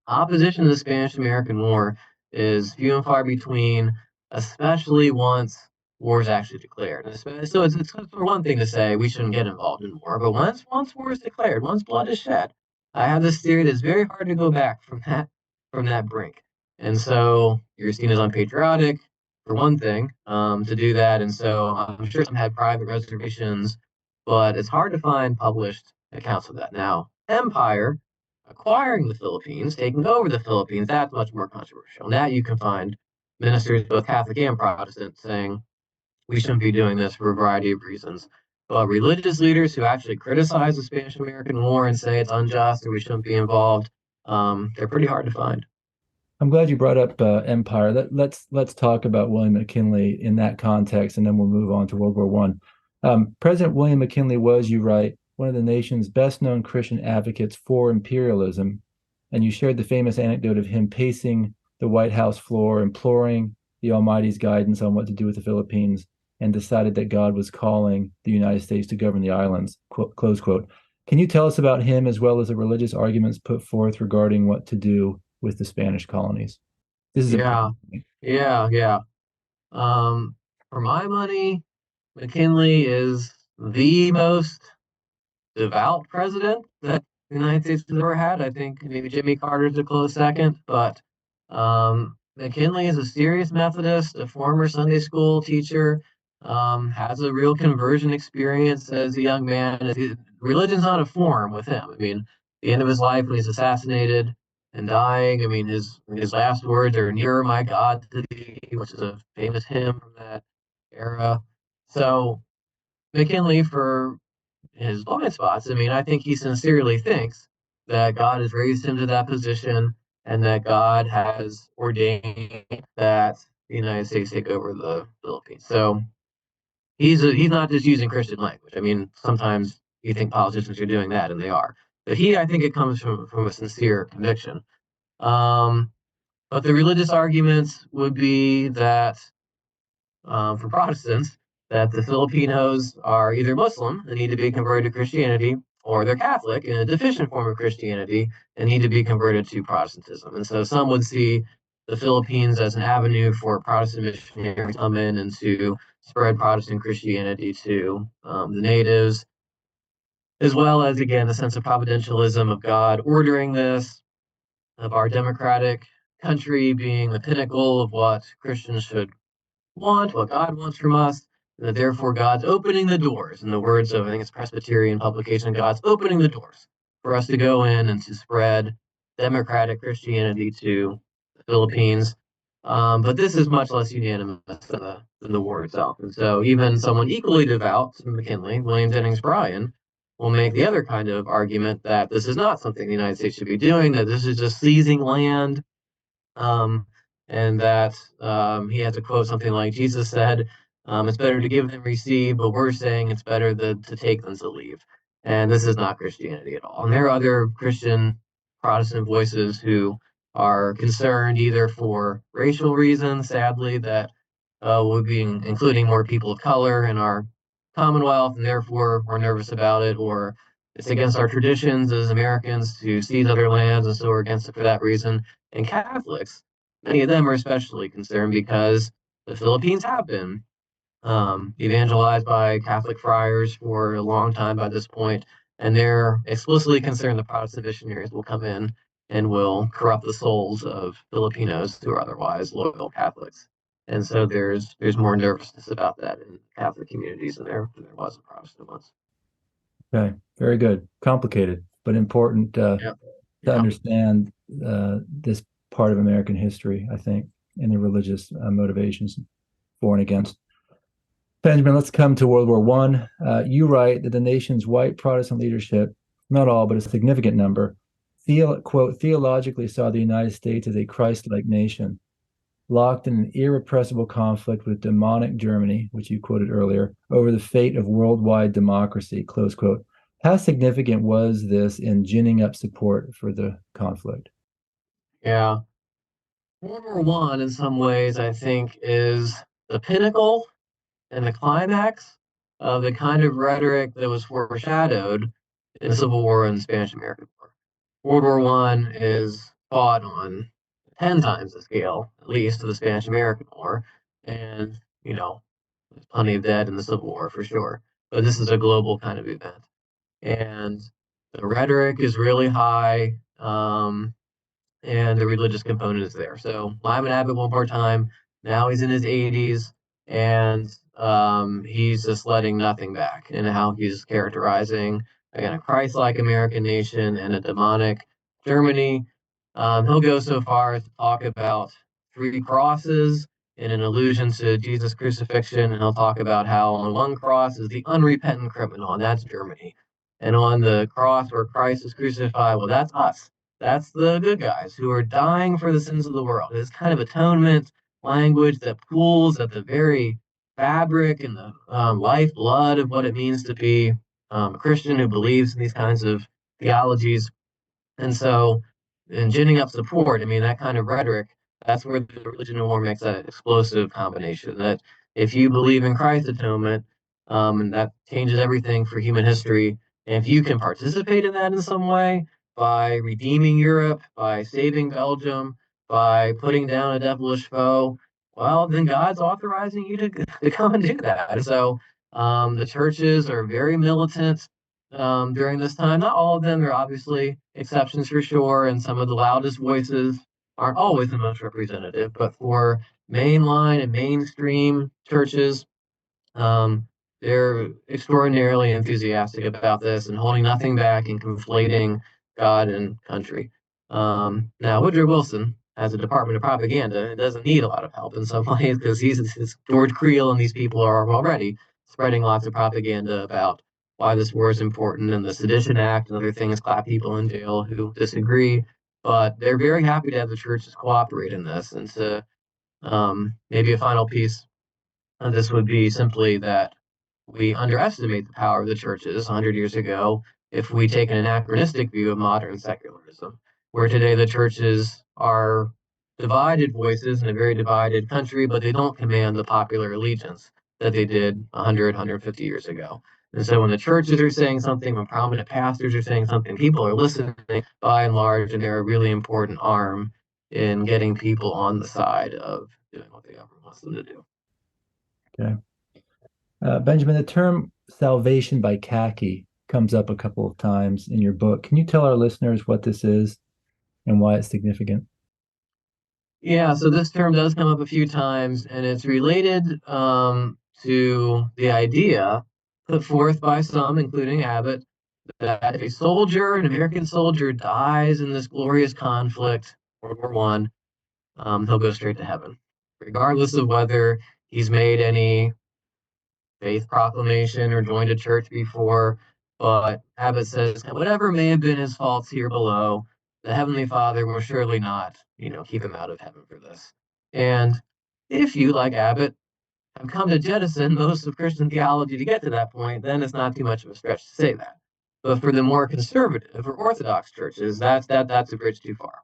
opposition to the Spanish American War is few and far between, especially once war is actually declared. So it's for one thing to say we shouldn't get involved in war, but once war is declared, once blood is shed, I have this theory that it's very hard to go back from that brink. And so you're seen as unpatriotic, for one thing, to do that. And so I'm sure some had private reservations, but it's hard to find published accounts of that. Now, empire acquiring the Philippines, taking over the Philippines, that's much more controversial. Now you can find ministers, both Catholic and Protestant, saying we shouldn't be doing this for a variety of reasons. But religious leaders who actually criticize the Spanish American War and say it's unjust or we shouldn't be involved, they're pretty hard to find. I'm glad you brought up empire. Let's talk about William McKinley in that context, and then we'll move on to World War One. President William McKinley was, you write, one of the nation's best-known Christian advocates for imperialism, and you shared the famous anecdote of him pacing the White House floor, imploring the Almighty's guidance on what to do with the Philippines, and decided that God was calling the United States to govern the islands, close quote. Can you tell us about him as well as the religious arguments put forth regarding what to do with the Spanish colonies? This is Yeah, yeah. For my money, McKinley is the most devout president that the United States has ever had. I think maybe Jimmy Carter's a close second, but McKinley is a serious Methodist, a former Sunday school teacher, has a real conversion experience as a young man. Religion's not a form with him. I mean, the end of his life when he's assassinated and dying, I mean, his last words are "Nearer, my God, to thee," which is a famous hymn from that era. So McKinley, for his blind spots, I mean, I think he sincerely thinks that God has raised him to that position and that God has ordained that the United States take over the Philippines. So he's not just using Christian language. I mean, sometimes you think politicians are doing that, and they are. But I think it comes from a sincere conviction. Um, but the religious arguments would be that for Protestants that the Filipinos are either Muslim and need to be converted to Christianity, or they're Catholic in a deficient form of Christianity and need to be converted to Protestantism. And so some would see the Philippines as an avenue for Protestant missionaries to come in and to spread Protestant Christianity to the natives, as well as, again, the sense of providentialism of God ordering this, of our democratic country being the pinnacle of what Christians should want, what God wants from us, and that therefore God's opening the doors. In the words of, I think it's Presbyterian publication, God's opening the doors for us to go in and to spread democratic Christianity to the Philippines. But this is much less unanimous than the war itself. And so even someone equally devout to McKinley, William Jennings Bryan, will make the other kind of argument that this is not something the United States should be doing, that this is just seizing land, um, and that he had to quote something like Jesus said, "It's better to give than receive, but we're saying it's better to take than to leave." And this is not Christianity at all. And there are other Christian Protestant voices who are concerned either for racial reasons, sadly, that we'll be including more people of color in our Commonwealth, and therefore we're nervous about it, or it's against our traditions as Americans to seize other lands, and so we're against it for that reason. And Catholics, many of them are especially concerned because the Philippines have been evangelized by Catholic friars for a long time by this point, and they're explicitly concerned that Protestant missionaries will come in and will corrupt the souls of Filipinos who are otherwise loyal Catholics. And so there's more nervousness about that in Catholic communities than there was in Protestant ones. Okay, very good. Complicated, but important to understand this part of American history, I think, and the religious motivations for and against. Benjamin, let's come to World War One. You write that the nation's white Protestant leadership, not all, but a significant number, quote, theologically saw the United States as a Christ-like nation, locked in an irrepressible conflict with demonic Germany, which you quoted earlier, over the fate of worldwide democracy, close quote. How significant was this in ginning up support for the conflict? Yeah. World War One, in some ways, I think, is the pinnacle and the climax of the kind of rhetoric that was foreshadowed in the Civil War and the Spanish-American War. World War One is fought on 10 times the scale, at least, of the Spanish-American War, and there's plenty of dead in the Civil War for sure. But this is a global kind of event, and the rhetoric is really high. And the religious component is there. So Lyman Abbott one more time. Now he's in his 80s, and he's just letting nothing back in how he's characterizing, again, a Christ-like American nation and a demonic Germany. He'll go so far as to talk about three crosses in an allusion to Jesus' crucifixion, and he'll talk about how on one cross is the unrepentant criminal, and that's Germany. And on the cross where Christ is crucified, well, that's us. That's the good guys who are dying for the sins of the world. It's kind of atonement language that pulls at the very fabric and the lifeblood of what it means to be a Christian who believes in these kinds of theologies. And so, in ginning up support, I mean, that kind of rhetoric, that's where the religion of war makes that explosive combination. That if you believe in Christ's atonement, and that changes everything for human history, and if you can participate in that in some way by redeeming Europe, by saving Belgium, by putting down a devilish foe, well, then God's authorizing you to come and do that. And so, the churches are very militant during this time. Not all of them, there are obviously exceptions for sure, and some of the loudest voices aren't always the most representative, but for mainline and mainstream churches, um, they're extraordinarily enthusiastic about this and holding nothing back and conflating God and country. Now, Woodrow Wilson has a Department of Propaganda and doesn't need a lot of help in some ways because it's George Creel and these people are already spreading lots of propaganda about why this war is important and the Sedition Act and other things clap people in jail who disagree. But they're very happy to have the churches cooperate in this. And to maybe a final piece this would be simply that we underestimate the power of the churches 100 years ago if we take an anachronistic view of modern secularism, where today the churches are divided voices in a very divided country, but they don't command the popular allegiance that they did 100, 150 years ago. And so when the churches are saying something, when prominent pastors are saying something, people are listening by and large, and they're a really important arm in getting people on the side of doing what the government wants them to do. Okay. Benjamin, the term salvation by khaki comes up a couple of times in your book. Can you tell our listeners what this is and why it's significant? Yeah, so this term does come up a few times, and it's related to the idea put forth by some, including Abbott, that if a soldier, an American soldier, dies in this glorious conflict, World War One, he'll go straight to heaven, regardless of whether he's made any faith proclamation or joined a church before. But Abbott says, whatever may have been his faults here below, the Heavenly Father will surely not, keep him out of heaven for this. And if you, like Abbott, have come to jettison most of Christian theology to get to that point, then it's not too much of a stretch to say that. But for the more conservative or Orthodox churches, that's a bridge too far.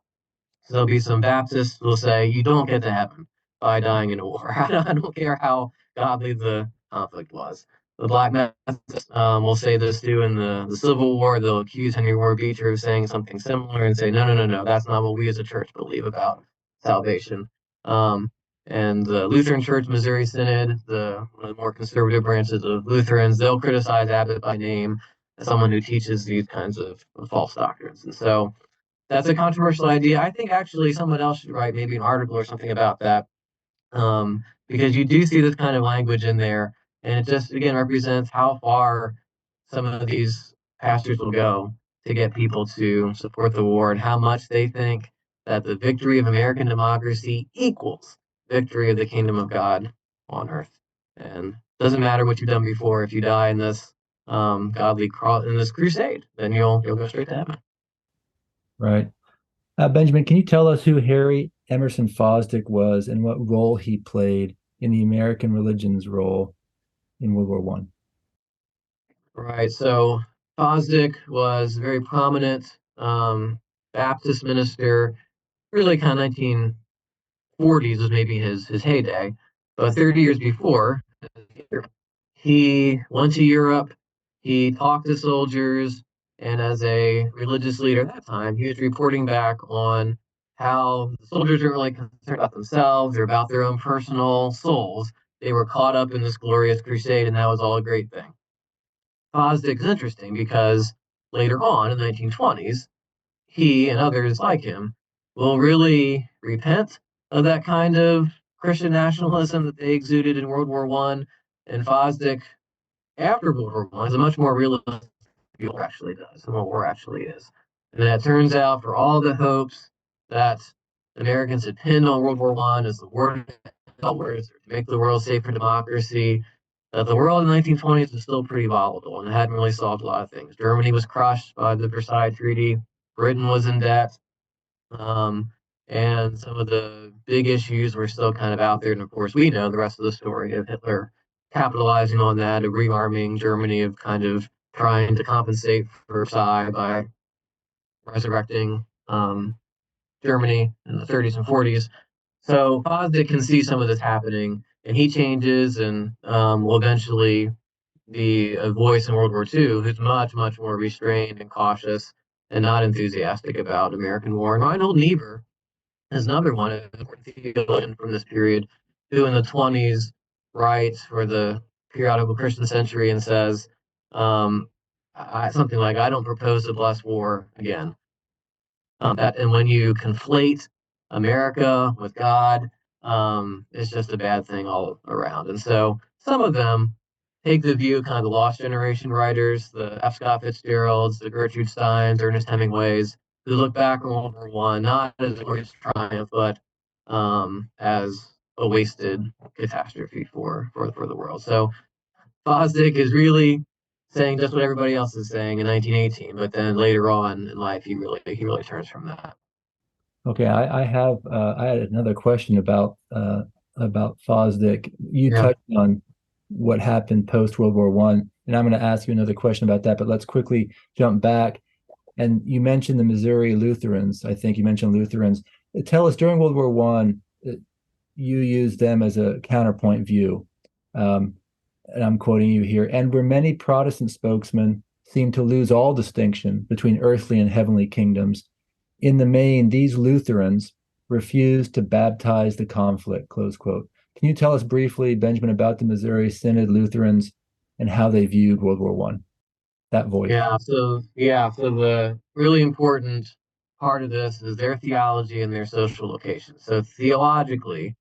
So there'll be some Baptists who will say you don't get to heaven by dying in a war. I don't care how godly the conflict was. The Black Methodists will say this too in the Civil War. They'll accuse Henry Ward Beecher of saying something similar and say, no, no, no, no, that's not what we as a church believe about salvation. And the Lutheran Church Missouri Synod, one of the more conservative branches of Lutherans, they'll criticize Abbott by name as someone who teaches these kinds of false doctrines. And so that's a controversial idea. I think actually someone else should write maybe an article or something about that, because you do see this kind of language in there, and it just again represents how far some of these pastors will go to get people to support the war, and how much they think that the victory of American democracy equals victory of the kingdom of God on earth. And it doesn't matter what you've done before. If you die in this godly cross in this crusade, then you'll go straight to heaven. Right. Benjamin, can you tell us who Harry Emerson Fosdick was and what role he played in the American religion's role in World War One? Right. So Fosdick was a very prominent Baptist minister, really kind of 1940s was maybe his heyday. But 30 years before, he went to Europe, he talked to soldiers, and as a religious leader at that time, he was reporting back on how the soldiers weren't really concerned about themselves or about their own personal souls. They were caught up in this glorious crusade, and that was all a great thing. Fosdick is interesting because later on in the 1920s, he and others like him will really repent of that kind of Christian nationalism that they exuded in World War One. And Fosdick, after World War One, is a much more realistic view what actually does and what war actually is. And it turns out for all the hopes that Americans had pinned on World War One as the war to make the world safe for democracy, the world in the 1920s was still pretty volatile and it hadn't really solved a lot of things. Germany was crushed by the Versailles Treaty. Britain was in debt. And some of the big issues were still kind of out there. And of course, we know the rest of the story of Hitler capitalizing on that, of rearming Germany, of kind of trying to compensate for Versailles by resurrecting Germany in the 30s and 40s. So Fosdick can see some of this happening, and he changes and will eventually be a voice in World War II who's much, much more restrained and cautious and not enthusiastic about American war. And Reinhold Niebuhr is another one, an important theologian from this period, who in the 20s writes for the periodical Christian Century and says something like, "I don't propose to bless war again." And when you conflate America with God, it's just a bad thing all around. And so some of them take the view, kind of the lost generation writers, the F. Scott Fitzgeralds, the Gertrude Steins, Ernest Hemingways, who look back on World War One not as a glorious triumph, but as a wasted catastrophe for the world. So Fosdick is really saying just what everybody else is saying in 1918, but then later on in life, he really turns from that. Okay, I had another question about Fosdick. You Yeah. touched on what happened post World War One, and I'm going to ask you another question about that. But let's quickly jump back. And you mentioned the Missouri Lutherans. I think you mentioned Lutherans. Tell us, during World War One, you used them as a counterpoint view. And I'm quoting you here. And where many Protestant spokesmen seem to lose all distinction between earthly and heavenly kingdoms, in the main, these Lutherans refused to baptize the conflict, close quote. Can you tell us briefly, Benjamin, about the Missouri Synod Lutherans and how they viewed World War One? That voice. So the really important part of this is their theology and their social location. So theologically,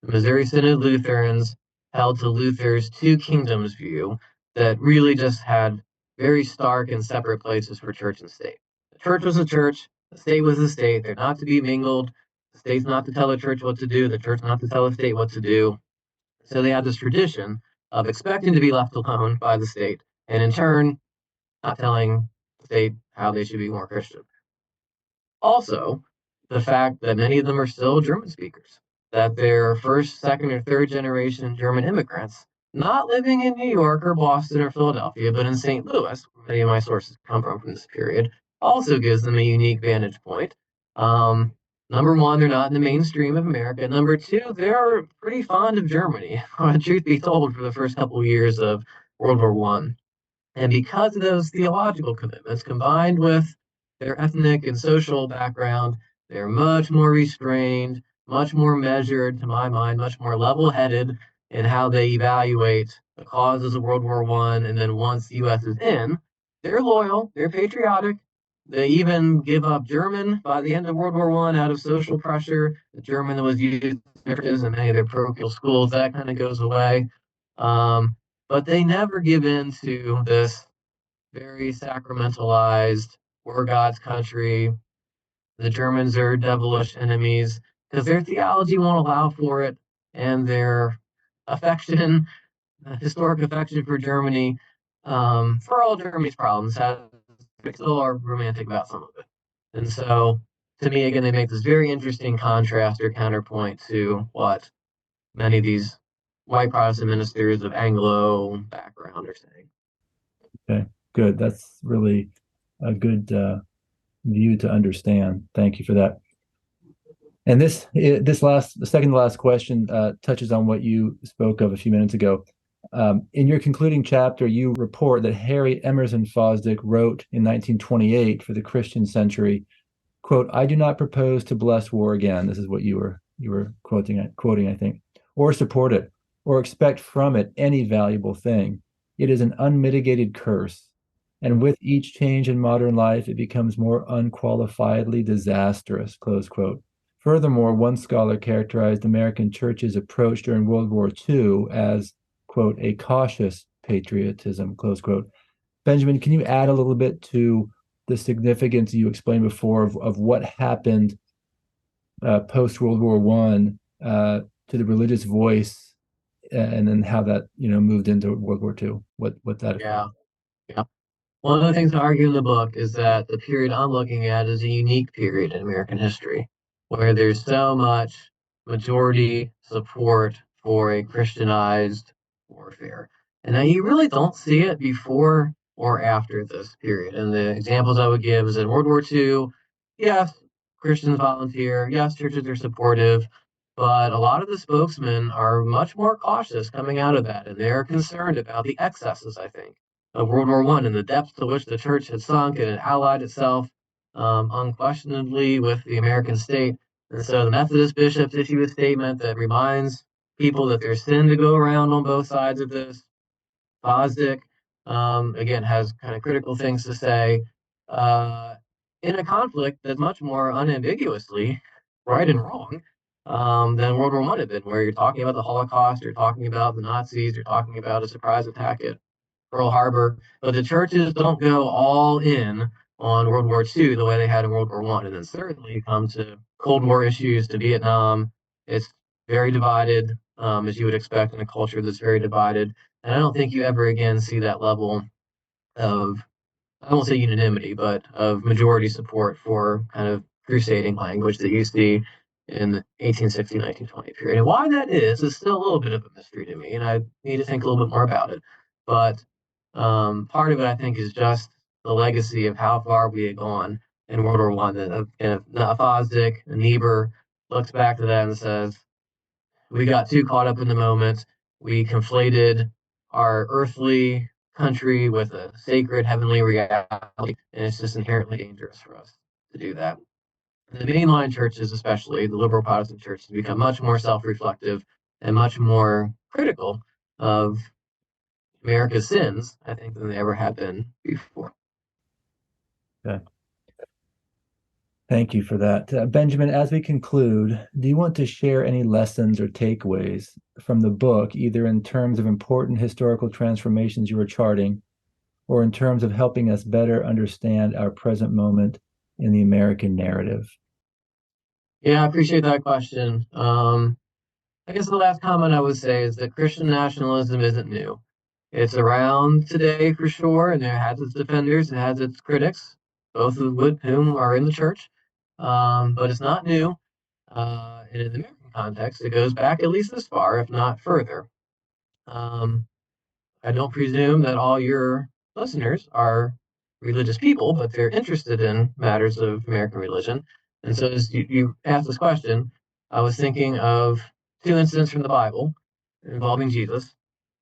the Missouri Synod Lutherans held to Luther's two kingdoms view that really just had very stark and separate places for church and state. The church was the church, the state was the state. They're not to be mingled. The state's not to tell the church what to do, the church not to tell the state what to do. So they had this tradition of expecting to be left alone by the state, and in turn, not telling the state how they should be more Christian. Also, the fact that many of them are still German speakers, that they're first, second, or third generation German immigrants, not living in New York or Boston or Philadelphia, but in St. Louis, where many of my sources come from this period, also gives them a unique vantage point. Number one, they're not in the mainstream of America. Number two, they're pretty fond of Germany, truth be told, for the first couple of years of World War One. And because of those theological commitments, combined with their ethnic and social background, they're much more restrained, much more measured, to my mind, much more level-headed in how they evaluate the causes of World War One. And then once the U.S. is in, they're loyal, they're patriotic. They even give up German by the end of World War One out of social pressure. The German that was used in many of their parochial schools, that kind of goes away. But they never give in to this very sacramentalized, we're God's country, the Germans are devilish enemies, because their theology won't allow for it, and their affection, historic affection for Germany, for all Germany's problems, they still are romantic about some of it. And so, to me, again, they make this very interesting contrast or counterpoint to what many of these white Protestant ministers of Anglo background are saying. Okay, good. That's really a good view to understand. Thank you for that. And the second to last question touches on what you spoke of a few minutes ago. In your concluding chapter, you report that Harry Emerson Fosdick wrote in 1928 for the Christian Century, quote, "I do not propose to bless war again." This is what you were quoting, I think, "or support it, or expect from it any valuable thing. It is an unmitigated curse, and with each change in modern life, it becomes more unqualifiedly disastrous," close quote. Furthermore, one scholar characterized American church's approach during World War II as, quote, "a cautious patriotism," close quote. Benjamin, can you add a little bit to the significance you explained before of what happened post World War One to the religious voice, and then how that moved into World War II? What that? Yeah, yeah. One of the things I argue in the book is that the period I'm looking at is a unique period in American history where there's so much majority support for a Christianized warfare. And now you really don't see it before or after this period. And the examples I would give is in World War II, yes, Christians volunteer, yes, churches are supportive, but a lot of the spokesmen are much more cautious coming out of that, and they're concerned about the excesses, I think, of World War I and the depths to which the church had sunk and had allied itself unquestionably with the American state. And so the Methodist bishops issue a statement that reminds people that there's sin to go around on both sides of this. Fosdick, again, has kind of critical things to say in a conflict that's much more unambiguously right and wrong than World War I had been, where you're talking about the Holocaust, you're talking about the Nazis, you're talking about a surprise attack at Pearl Harbor, but the churches don't go all in on World War II the way they had in World War I. And then certainly you come to Cold War issues, to Vietnam, it's very divided, as you would expect in a culture that's very divided. And I don't think you ever again see that level of, I won't say unanimity, but of majority support for kind of crusading language that you see in the 1860-1920 period. And why that is still a little bit of a mystery to me, and I need to think a little bit more about it. But part of it, I think, is just the legacy of how far we had gone in World War I. And Fosdick and Niebuhr looks back to that and says, we got too caught up in the moment. We conflated our earthly country with a sacred heavenly reality, and it's just inherently dangerous for us to do that. The mainline churches, especially the liberal Protestant churches, become much more self-reflective and much more critical of America's sins, I think, than they ever have been before. Okay. Thank you for that. Benjamin, as we conclude, do you want to share any lessons or takeaways from the book, either in terms of important historical transformations you are charting, or in terms of helping us better understand our present moment in the American narrative? Yeah, I appreciate that question. I guess the last comment I would say is that Christian nationalism isn't new. It's around today for sure, and it has its defenders, it has its critics, both of whom are in the church. But it's not new. And in the American context, it goes back at least this far, if not further. I don't presume that all your listeners are religious people, but they're interested in matters of American religion. And so as you asked this question, I was thinking of two incidents from the Bible involving Jesus.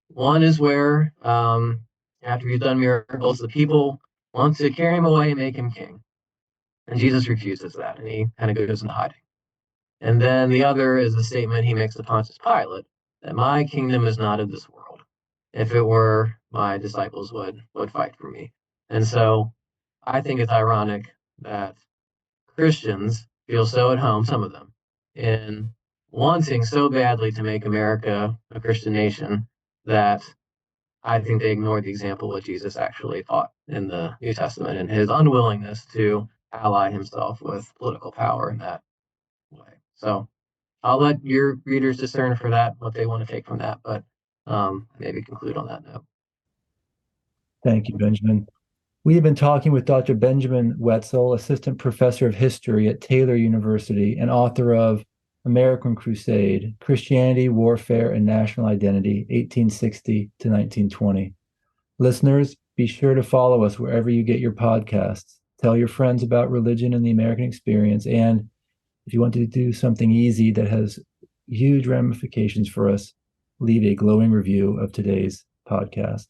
One is where, after he's done miracles, the people want to carry him away and make him king. And Jesus refuses that, and he kind of goes into hiding. And then the other is a statement he makes to Pontius Pilate, that my kingdom is not of this world. If it were, my disciples would fight for me. And so I think it's ironic that Christians feel so at home, some of them, in wanting so badly to make America a Christian nation that I think they ignore the example of what Jesus actually taught in the New Testament and his unwillingness to ally himself with political power in that way. So I'll let your readers discern for that what they want to take from that, but maybe conclude on that note. Thank you, Benjamin. We have been talking with Dr. Benjamin Wetzel, Assistant Professor of History at Taylor University and author of American Crusade, Christianity, Warfare, and National Identity, 1860 to 1920. Listeners, be sure to follow us wherever you get your podcasts. Tell your friends about religion and the American experience. And if you want to do something easy that has huge ramifications for us, leave a glowing review of today's podcast.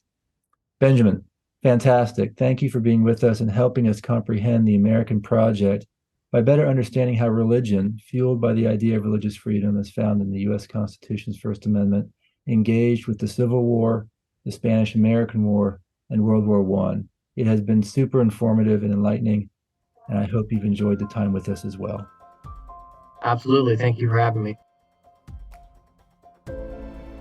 Benjamin, fantastic. Thank you for being with us and helping us comprehend the American project by better understanding how religion, fueled by the idea of religious freedom as found in the U.S. Constitution's First Amendment, engaged with the Civil War, the Spanish-American War, and World War I. It has been super informative and enlightening, and I hope you've enjoyed the time with us as well. Absolutely. Thank you for having me.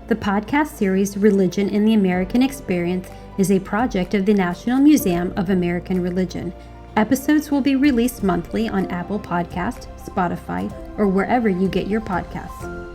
The podcast series Religion in the American Experience is a project of the National Museum of American Religion. Episodes will be released monthly on Apple Podcasts, Spotify, or wherever you get your podcasts.